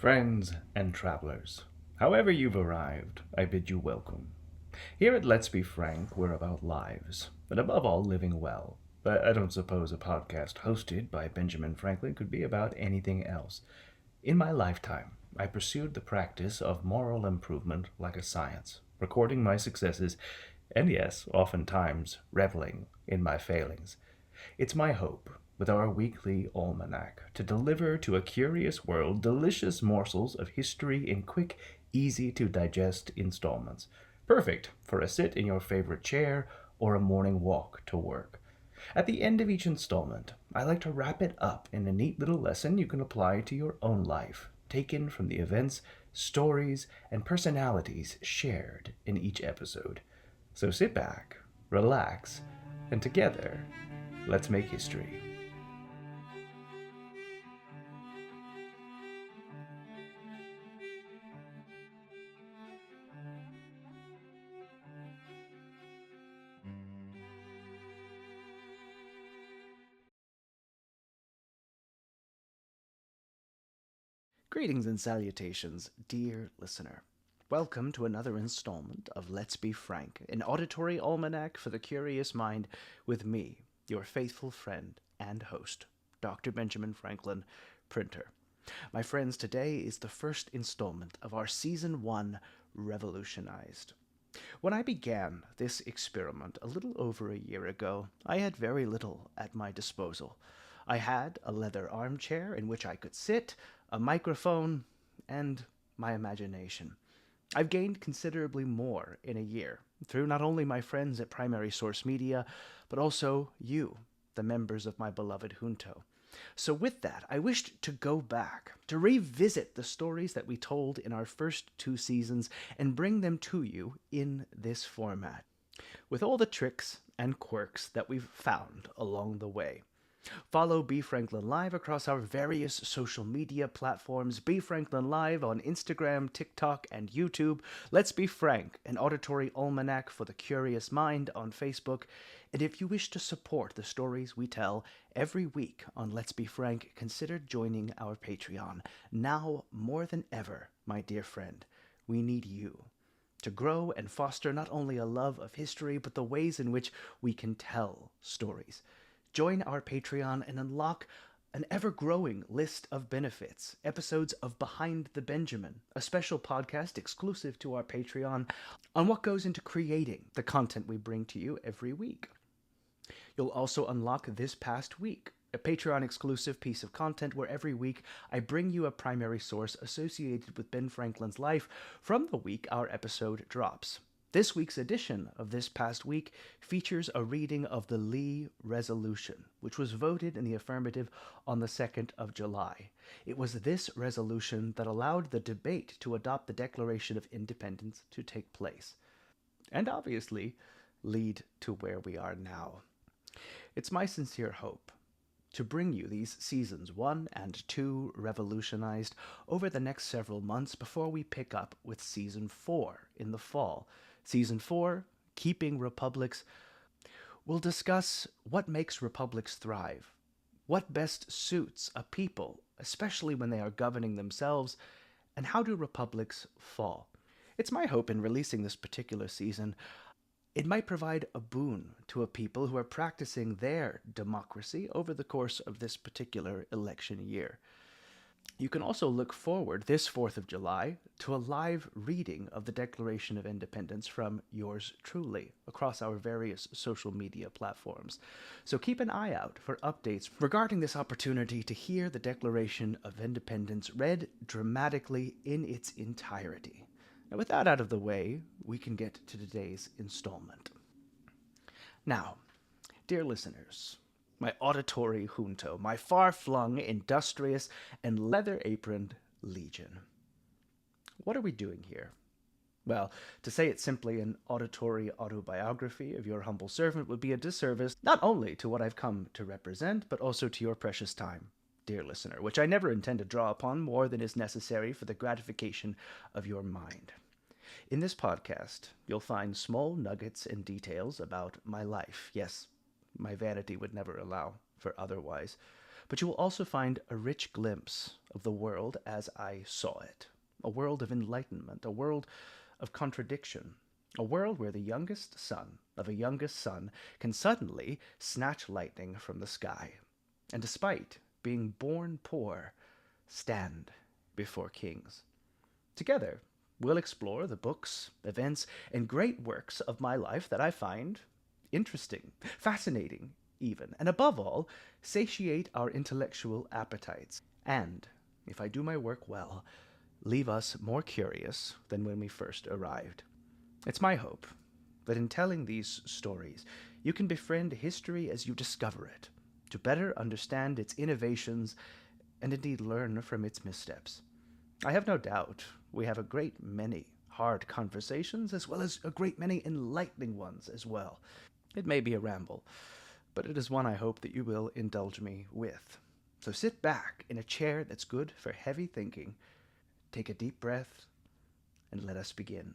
Friends and travelers, however you've arrived, I bid you welcome. Here at Let's Be Frank, we're about lives, and above all, living well. But I don't suppose a podcast hosted by Benjamin Franklin could be about anything else. In my lifetime, I pursued the practice of moral improvement like a science, recording my successes, and yes, oftentimes reveling in my failings. It's my hope, with our weekly almanack, to deliver to a curious world delicious morsels of history in quick, easy to digest installments, perfect for a sit in your favorite chair or a morning walk to work. At the end of each installment, I like to wrap it up in a neat little lesson you can apply to your own life, taken from the events, stories, and personalities shared in each episode. So sit back, relax, and together, let's make history. Greetings and salutations, dear listener. Welcome to another installment of Let's Be Frank, an auditory almanac for the curious mind with me, your faithful friend and host, Dr. Benjamin Franklin, printer. My friends, today is the first installment of our Season 1, Revolutionized. When I began this experiment a little over a year ago, I had very little at my disposal. I had a leather armchair in which I could sit, a microphone, and my imagination. I've gained considerably more in a year through not only my friends at Primary Source Media, but also you, the members of my beloved Junto. So with that, I wished to go back, to revisit the stories that we told in our first two seasons and bring them to you in this format, with all the tricks and quirks that we've found along the way. Follow B. Franklin Live across our various social media platforms. B. Franklin Live on Instagram, TikTok, and YouTube. Let's Be Frank, an auditory almanac for the curious mind on Facebook. And if you wish to support the stories we tell every week on Let's Be Frank, consider joining our Patreon. Now more than ever, my dear friend, we need you to grow and foster not only a love of history, but the ways in which we can tell stories. Join our Patreon and unlock an ever-growing list of benefits, episodes of Behind the Benjamin, a special podcast exclusive to our Patreon on what goes into creating the content we bring to you every week. You'll also unlock This Past Week, a Patreon-exclusive piece of content where every week I bring you a primary source associated with Ben Franklin's life from the week our episode drops. This week's edition of This Past Week features a reading of the Lee Resolution, which was voted in the affirmative on the 2nd of July. It was this resolution that allowed the debate to adopt the Declaration of Independence to take place, and obviously lead to where we are now. It's my sincere hope to bring you these seasons 1 and 2 revolutionized over the next several months before we pick up with Season 4 in the fall. Season 4, Keeping Republics, will discuss what makes republics thrive, what best suits a people, especially when they are governing themselves, and how do republics fall. It's my hope in releasing this particular season, it might provide a boon to a people who are practicing their democracy over the course of this particular election year. You can also look forward this 4th of July to a live reading of the Declaration of Independence from yours truly across our various social media platforms. So keep an eye out for updates regarding this opportunity to hear the Declaration of Independence read dramatically in its entirety. Now, with that out of the way, we can get to today's installment. Now, dear listeners, my auditory junto, my far-flung, industrious, and leather-aproned legion. What are we doing here? Well, to say it's simply an auditory autobiography of your humble servant would be a disservice not only to what I've come to represent, but also to your precious time, dear listener, which I never intend to draw upon more than is necessary for the gratification of your mind. In this podcast, you'll find small nuggets and details about my life. Yes, my vanity would never allow for otherwise. but you will also find a rich glimpse of the world as I saw it. A world of enlightenment, a world of contradiction, a world where the youngest son of a youngest son can suddenly snatch lightning from the sky, and despite being born poor, stand before kings. Together, we'll explore the books, events, and great works of my life that I find interesting, fascinating, even, and above all, satiate our intellectual appetites, and, if I do my work well, leave us more curious than when we first arrived. It's my hope that in telling these stories, you can befriend history as you discover it, to better understand its innovations and indeed learn from its missteps. I have no doubt we have a great many hard conversations as well as a great many enlightening ones as well. It may be a ramble, but it is one I hope that you will indulge me with. So sit back in a chair that's good for heavy thinking, take a deep breath, and let us begin.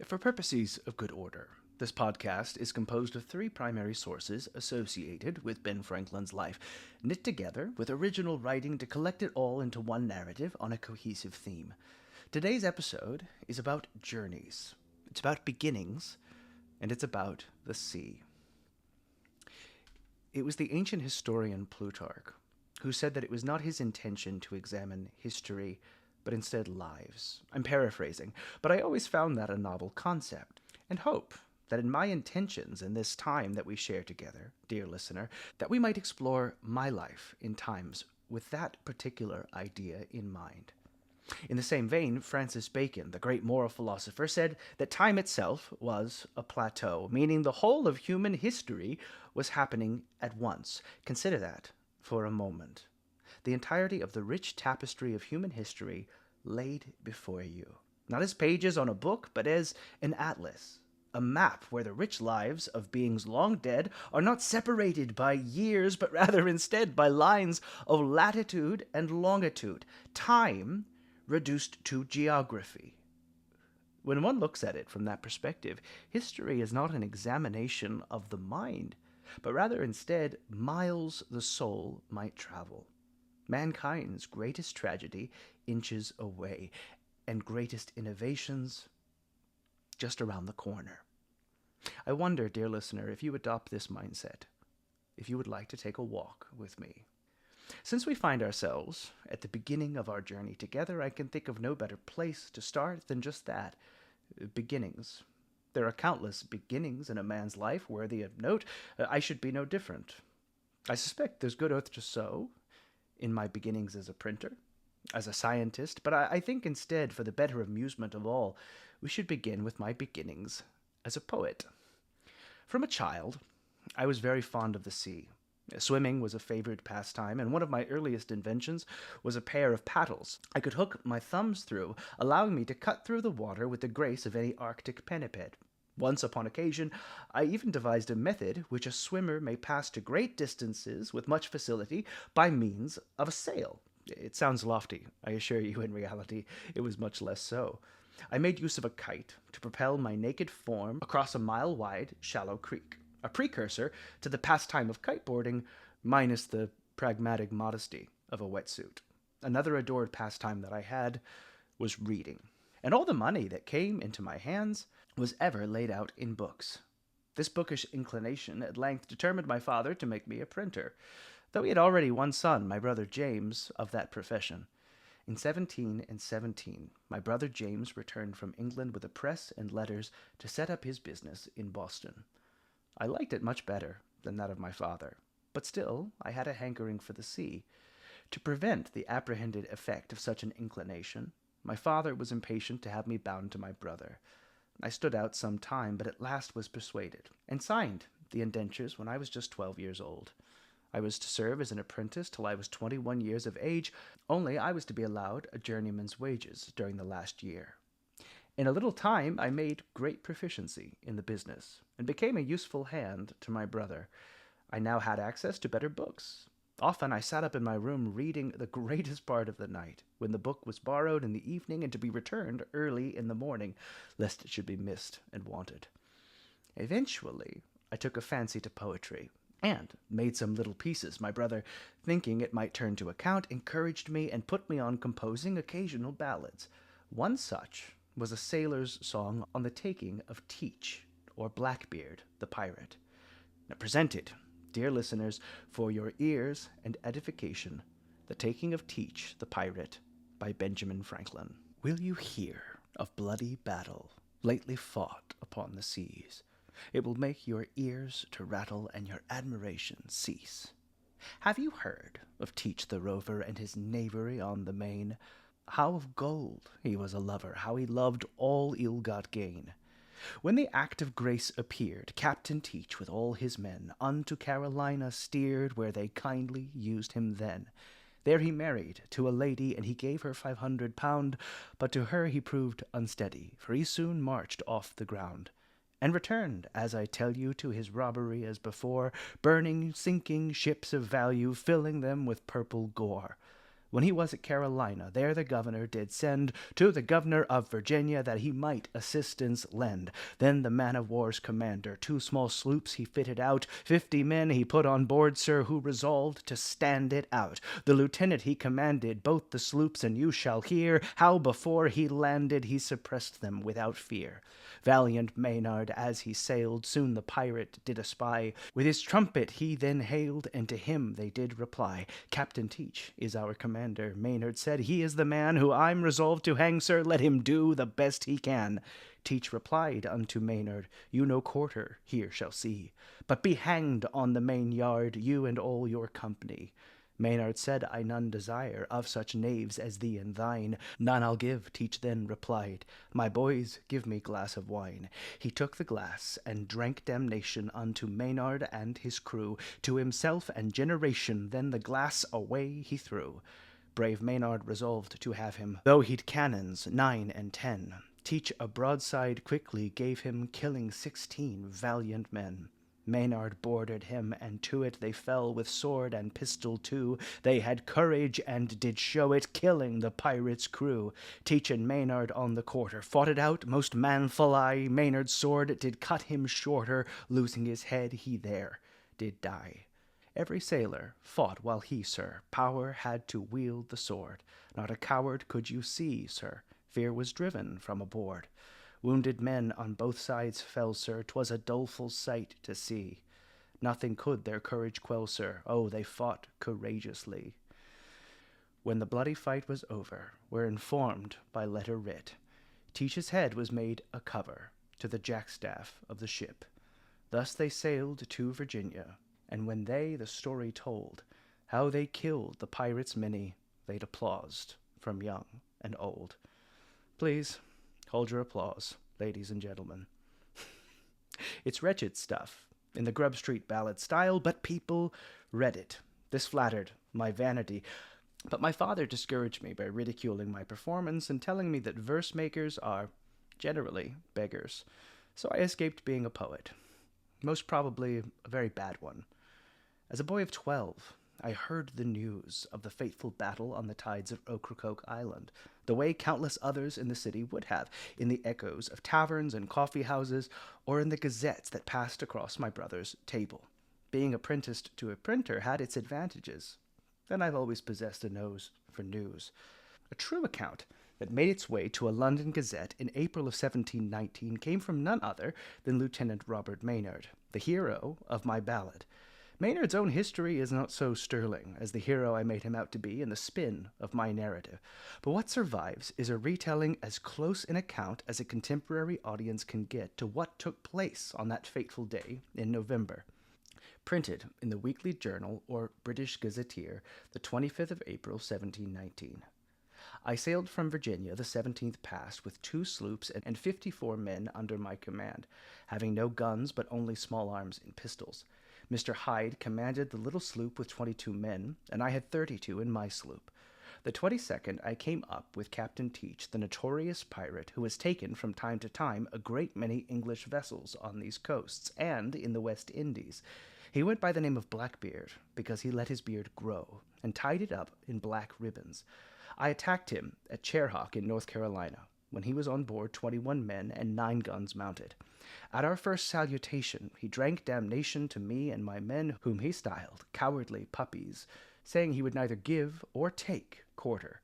For purposes of good order, this podcast is composed of three primary sources associated with Ben Franklin's life, knit together with original writing to collect it all into one narrative on a cohesive theme. Today's episode is about journeys. It's about beginnings, and it's about the sea. It was the ancient historian Plutarch who said that it was not his intention to examine history, but instead lives. I'm paraphrasing, but I always found that a novel concept, and hope that in my intentions in this time that we share together, dear listener, that we might explore my life in times with that particular idea in mind. In the same vein, Francis Bacon, the great moral philosopher, said that time itself was a plateau, meaning the whole of human history was happening at once. Consider that for a moment. The entirety of the rich tapestry of human history laid before you, not as pages on a book, but as an atlas, a map where the rich lives of beings long dead are not separated by years, but rather instead by lines of latitude and longitude, time reduced to geography. When one looks at it from that perspective, history is not an examination of the mind, but rather instead miles the soul might travel. Mankind's greatest tragedy inches away, and greatest innovations just around the corner. I wonder, dear listener, if you adopt this mindset, if you would like to take a walk with me. Since we find ourselves at the beginning of our journey together, I can think of no better place to start than just that, beginnings. There are countless beginnings in a man's life worthy of note. I should be no different. I suspect there's good earth to sow in my beginnings as a printer, as a scientist, but I think instead, for the better amusement of all, we should begin with my beginnings as a poet. From a child, I was very fond of the sea. Swimming was a favored pastime, and one of my earliest inventions was a pair of paddles I could hook my thumbs through, allowing me to cut through the water with the grace of any Arctic pinniped. Once upon occasion, I even devised a method which a swimmer may pass to great distances with much facility by means of a sail. It sounds lofty, I assure you. In reality, it was much less so. I made use of a kite to propel my naked form across a mile-wide, shallow creek, a precursor to the pastime of kiteboarding, minus the pragmatic modesty of a wetsuit. Another adored pastime that I had was reading, and all the money that came into my hands was ever laid out in books. This bookish inclination at length determined my father to make me a printer, though he had already one son, my brother James, of that profession. In 1717, my brother James returned from England with a press and letters to set up his business in Boston. I liked it much better than that of my father, but still I had a hankering for the sea. To prevent the apprehended effect of such an inclination, my father was impatient to have me bound to my brother. I stood out some time, but at last was persuaded, and signed the indentures when I was just 12 years old. I was to serve as an apprentice till I was 21 years of age, only I was to be allowed a journeyman's wages during the last year. In a little time I made great proficiency in the business, and became a useful hand to my brother. I now had access to better books. Often I sat up in my room reading the greatest part of the night, when the book was borrowed in the evening and to be returned early in the morning, lest it should be missed and wanted. Eventually, I took a fancy to poetry, and made some little pieces. My brother, thinking it might turn to account, encouraged me and put me on composing occasional ballads. One such was a sailor's song on the taking of Teach, or Blackbeard the pirate. Now presented, dear listeners, for your ears and edification, The Taking of Teach the Pirate by Benjamin Franklin. Will you hear of bloody battle lately fought upon the seas? It will make your ears to rattle and your admiration cease. Have you heard of Teach the rover and his knavery on the main? How of gold he was a lover, how he loved all ill-got gain. When the Act of Grace appeared, Captain Teach with all his men unto Carolina steered, where they kindly used him then. There he married to a lady, and he gave her £500, but to her he proved unsteady, for he soon marched off the ground, and returned, as I tell you, to his robbery as before, burning, sinking ships of value, filling them with purple gore. When he was at Carolina, there the governor did send to the governor of Virginia that he might assistance lend. Then the man-of-war's commander 2 small sloops he fitted out, 50 men he put on board, sir, who resolved to stand it out. The lieutenant he commanded both the sloops, and you shall hear how before he landed he suppressed them without fear. Valiant Maynard, as he sailed, soon the pirate did espy. With his trumpet he then hailed, and to him they did reply. Captain Teach is our commander, Maynard said. He is the man who I'm resolved to hang, sir. Let him do the best he can. Teach replied unto Maynard, You no quarter here shall see, but be hanged on the main yard, you and all your company. Maynard said, I none desire of such knaves as thee and thine. None I'll give, Teach then replied. My boys, give me glass of wine. He took the glass, and drank damnation unto Maynard and his crew, to himself and generation, then the glass away he threw. Brave Maynard resolved to have him, though he'd cannons 9 and 10. Teach a broadside quickly gave him, killing 16 valiant men. Maynard boarded him, and to it they fell with sword and pistol too. They had courage and did show it, killing the pirate's crew. Teach and Maynard on the quarter fought it out most manful eye. Maynard's sword did cut him shorter, losing his head he there did die. Every sailor fought while he, sir, power had to wield the sword. Not a coward could you see, sir, fear was driven from aboard. Wounded men on both sides fell, sir, 'twas a doleful sight to see. Nothing could their courage quell, sir, oh, they fought courageously. When the bloody fight was over, we're informed by letter writ, Teach's head was made a cover to the jackstaff of the ship. Thus they sailed to Virginia, and when they the story told, how they killed the pirates many, they'd applaused from young and old. Please hold your applause, ladies and gentlemen. It's wretched stuff, in the Grub Street ballad style, but people read it. This flattered my vanity, but my father discouraged me by ridiculing my performance and telling me that verse makers are generally beggars. So I escaped being a poet, most probably a very bad one. As a boy of 12, I heard the news of the fateful battle on the tides of Ocracoke Island, the way countless others in the city would have, in the echoes of taverns and coffee houses, or in the gazettes that passed across my brother's table. Being apprenticed to a printer had its advantages. Then I've always possessed a nose for news. A true account that made its way to a London gazette in April of 1719 came from none other than Lieutenant Robert Maynard, the hero of my ballad. Maynard's own history is not so sterling as the hero I made him out to be in the spin of my narrative, but what survives is a retelling as close an account as a contemporary audience can get to what took place on that fateful day in November. Printed in the Weekly Journal, or British Gazetteer, the 25th of April, 1719. I sailed from Virginia the 17th past with 2 sloops and 54 men under my command, having no guns but only small arms and pistols. Mr. Hyde commanded the little sloop with 22 men, and I had 32 in my sloop. The 22nd I came up with Captain Teach, the notorious pirate who has taken from time to time a great many English vessels on these coasts and in the West Indies. He went by the name of Blackbeard because he let his beard grow and tied it up in black ribbons. I attacked him at Cherhawk in North Carolina. when he was on board 21 men and 9 guns mounted. At our first salutation, he drank damnation to me and my men, whom he styled cowardly puppies, saying he would neither give or take quarter.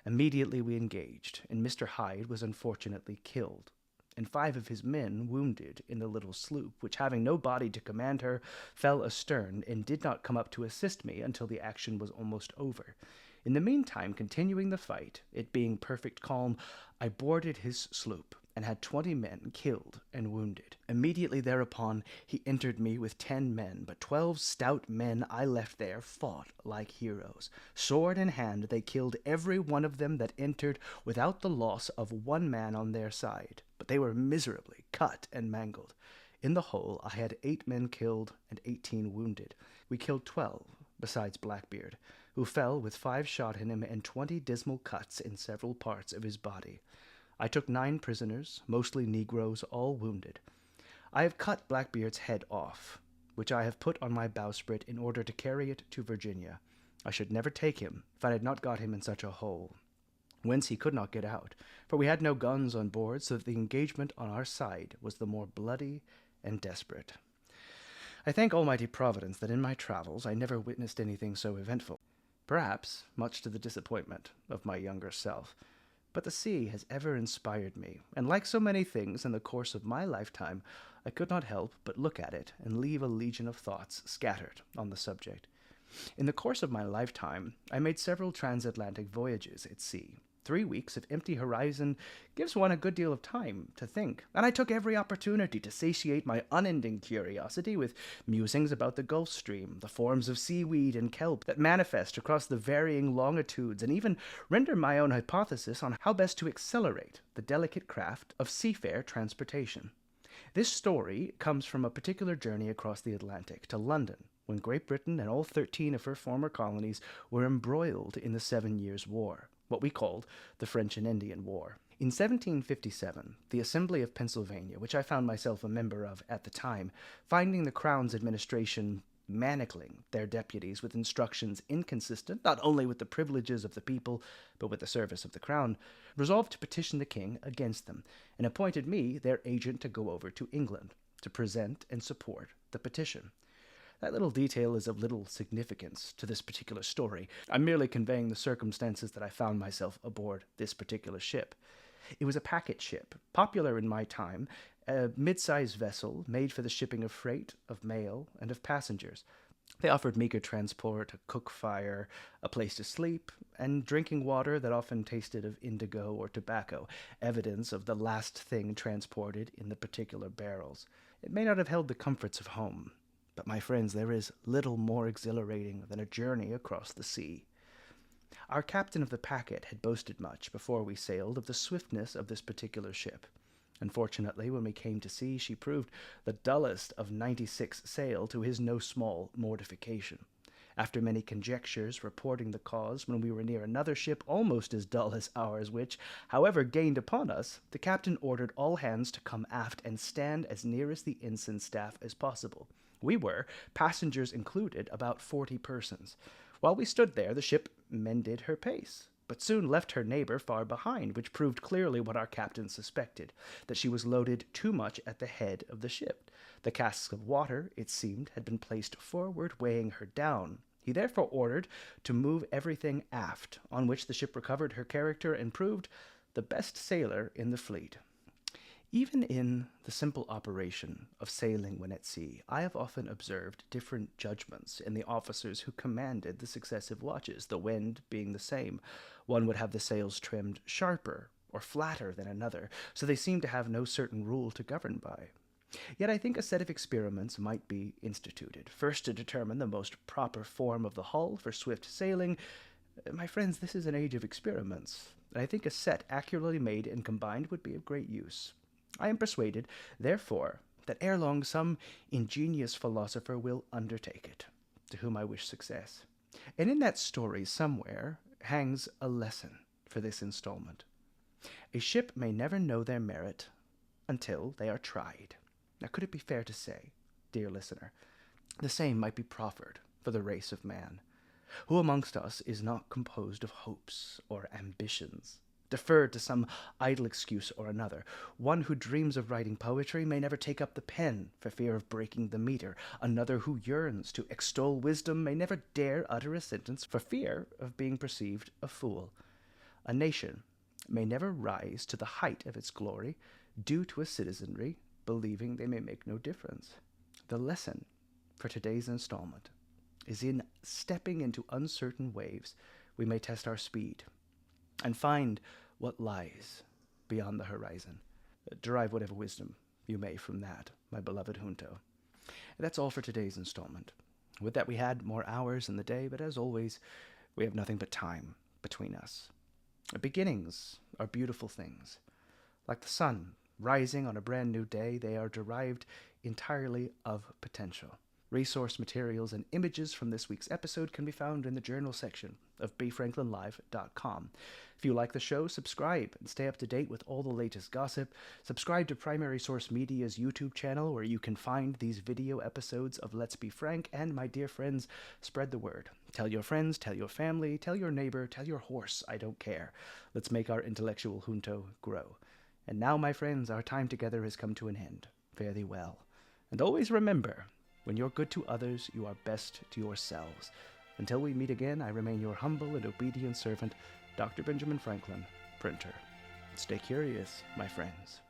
Immediately we engaged, and Mr. Hyde was unfortunately killed, and 5 of his men wounded in the little sloop, which, having no body to command her, fell astern and did not come up to assist me until the action was almost over. In the meantime, continuing the fight, it being perfect calm, I boarded his sloop, and had 20 men killed and wounded. Immediately thereupon he entered me with 10 men, but 12 stout men I left there fought like heroes. Sword in hand, they killed every one of them that entered, without the loss of one man on their side, but they were miserably cut and mangled. In the whole, I had 8 men killed and 18 wounded. We killed 12, besides Blackbeard, who fell with 5 shot in him and 20 dismal cuts in several parts of his body. I took 9 prisoners, mostly Negroes, all wounded. I have cut Blackbeard's head off, which I have put on my bowsprit in order to carry it to Virginia. I should never take him if I had not got him in such a hole, whence he could not get out, for we had no guns on board, so that the engagement on our side was the more bloody and desperate. I thank Almighty Providence that in my travels I never witnessed anything so eventful, perhaps much to the disappointment of my younger self. But the sea has ever inspired me, and like so many things in the course of my lifetime, I could not help but look at it and leave a legion of thoughts scattered on the subject. In the course of my lifetime, I made several transatlantic voyages at sea. 3 weeks of empty horizon gives one a good deal of time to think, and I took every opportunity to satiate my unending curiosity with musings about the Gulf Stream, the forms of seaweed and kelp that manifest across the varying longitudes, and even render my own hypothesis on how best to accelerate the delicate craft of seafair transportation. This story comes from a particular journey across the Atlantic to London, when Great Britain and all 13 of her former colonies were embroiled in the 7 Years' War, what we called the French and Indian War. In 1757, the Assembly of Pennsylvania, which I found myself a member of at the time, finding the Crown's administration manacling their deputies with instructions inconsistent not only with the privileges of the people, but with the service of the Crown, resolved to petition the king against them, and appointed me their agent to go over to England to present and support the petition. That little detail is of little significance to this particular story. I'm merely conveying the circumstances that I found myself aboard this particular ship. It was a packet ship, popular in my time, a mid-sized vessel made for the shipping of freight, of mail, and of passengers. They offered meager transport, a cook fire, a place to sleep, and drinking water that often tasted of indigo or tobacco, evidence of the last thing transported in the particular barrels. It may not have held the comforts of home, but, my friends, there is little more exhilarating than a journey across the sea. Our captain of the packet had boasted much, before we sailed, of the swiftness of this particular ship. Unfortunately, when we came to sea, she proved the dullest of 96 sail, to his no small mortification. After many conjectures reporting the cause, when we were near another ship almost as dull as ours, which, however, gained upon us, the captain ordered all hands to come aft and stand as near as the ensign staff as possible. We were, passengers included, about 40 persons. While we stood there, the ship mended her pace, but soon left her neighbor far behind, which proved clearly what our captain suspected, that she was loaded too much at the head of the ship. The casks of water, it seemed, had been placed forward, weighing her down. He therefore ordered to move everything aft, on which the ship recovered her character and proved the best sailor in the fleet. Even in the simple operation of sailing when at sea, I have often observed different judgments in the officers who commanded the successive watches, the wind being the same. One would have the sails trimmed sharper or flatter than another, so they seem to have no certain rule to govern by. Yet I think a set of experiments might be instituted, first to determine the most proper form of the hull for swift sailing. My friends, this is an age of experiments, and I think a set accurately made and combined would be of great use. I am persuaded, therefore, that ere long some ingenious philosopher will undertake it, to whom I wish success. And in that story somewhere hangs a lesson for this installment. A ship may never know their merit until they are tried. Now, could it be fair to say, dear listener, the same might be proffered for the race of man? Who amongst us is not composed of hopes or ambitions? defer to some idle excuse or another. One who dreams of writing poetry may never take up the pen for fear of breaking the meter. Another who yearns to extol wisdom may never dare utter a sentence for fear of being perceived a fool. A nation may never rise to the height of its glory due to a citizenry believing they may make no difference. The lesson for today's installment is in stepping into uncertain waves, we may test our speed and find what lies beyond the horizon. Derive whatever wisdom you may from that, my beloved Junto. And that's all for today's installment. With that, we had more hours in the day, but as always, we have nothing but time between us. Beginnings are beautiful things. Like the sun rising on a brand new day, they are derived entirely of potential. Resource materials and images from this week's episode can be found in the journal section of bfranklinlive.com. If you like the show, subscribe and stay up to date with all the latest gossip. Subscribe to Primary Source Media's YouTube channel, where you can find these video episodes of Let's Be Frank. And my dear friends, spread the word. Tell your friends, tell your family, tell your neighbor, tell your horse, I don't care. Let's make our intellectual junto grow. And now, my friends, our time together has come to an end. Fare thee well. And always remember, when you're good to others, you are best to yourselves. Until we meet again, I remain your humble and obedient servant, Dr. Benjamin Franklin, Printer. Stay curious, my friends.